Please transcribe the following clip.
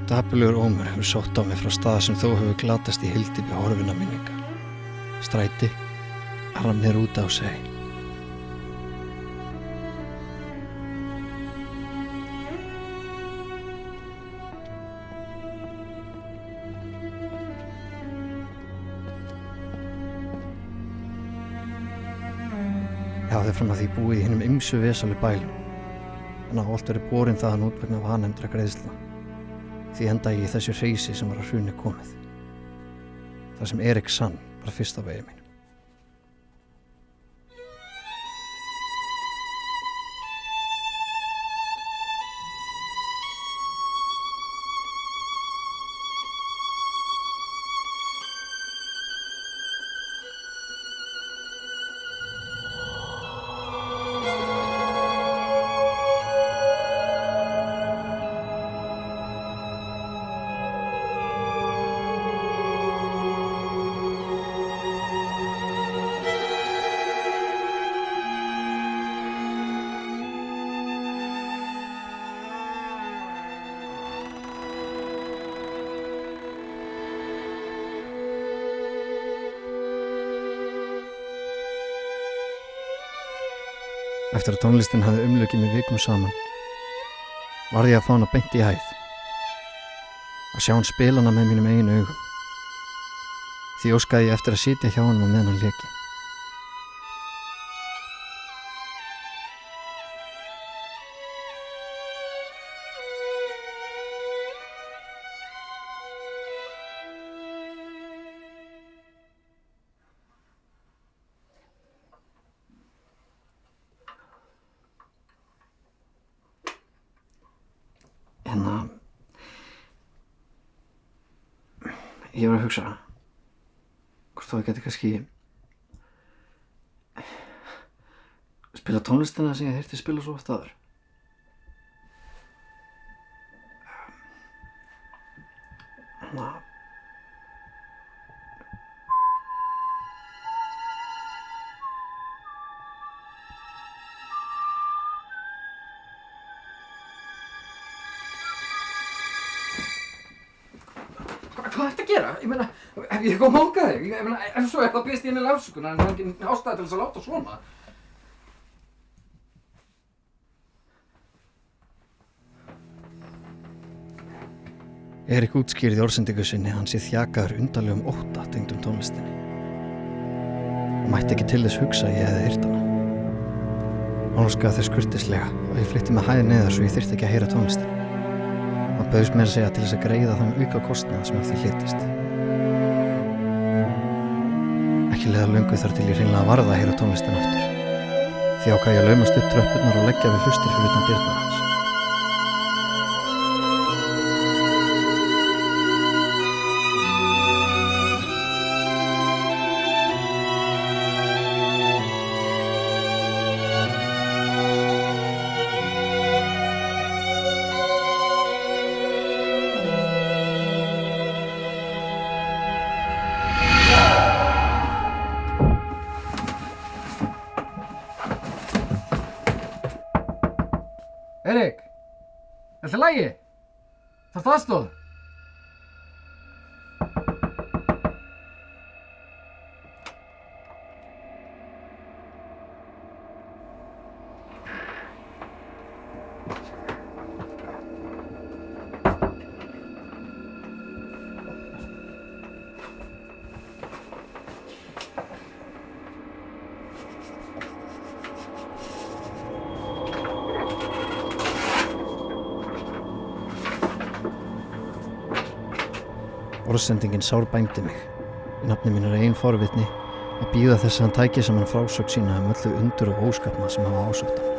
Dapurlegur ómur hefur sótt á mig frá stað sem þó hefur glatast í hyldýpi horfinna minninga. Stræti, armnir út á seg. Ég hafði fram að því búið í hinum ýmsu vesalu bælum, en á allt verið borin þaðan út vegna vanefndra greiðslna. Því enda ég í þessu hreysi sem var að hruni komið. Það sem Erik sann var fyrst á vegi mínum. Eftir að tónlistin hafði umlukið mig vikum saman, varð ég að fá hana beint í hæð. Að sjá hann spila hana með mínum eigin augum. Því óskaði ég eftir að sitja hjá hann meðan hann léki. Ég var að hugsa hvort þú geti kannski spila tónlistina sem ég heyrti spila svo oft áður. Hvað ertu að gera? Ég meina, ef ég kom að móka þig, ég meina, ef svo eitthvað býðst ég henni afsökunar en það er ekki ástæða til þess að láta svona. Erik útskýrði orðsendingu sinni að hann sé þjakaður undarlegum ótta tengdum tónlistinni. Og mætti ekki til þess hugsa að ég hefði heyrt hana. Hann óskaði þess kurteislega og ég flytti með hæði neðar svo ég þyrfti ekki að heyra tónlistina. Hann bauðst mér að segja til þess að greiða þann auka kostnað sem af því hlytist. Ekki leiða löngu þar til ég hreinlega varð að heyra tónlistina aftur. Því ákvað ég að laumast upp tröppurnar og leggja við hlustir fyrir utan dyrnar hans. Erik, er þetta í lagi? Þarftu aðstoð? Orðsendingin sárbæmdi mig, í nafni mínar eigin forvitni, að bíða þess að hann tæki saman frásögn sína öllu undur og óskapna sem hafa ásótt hann.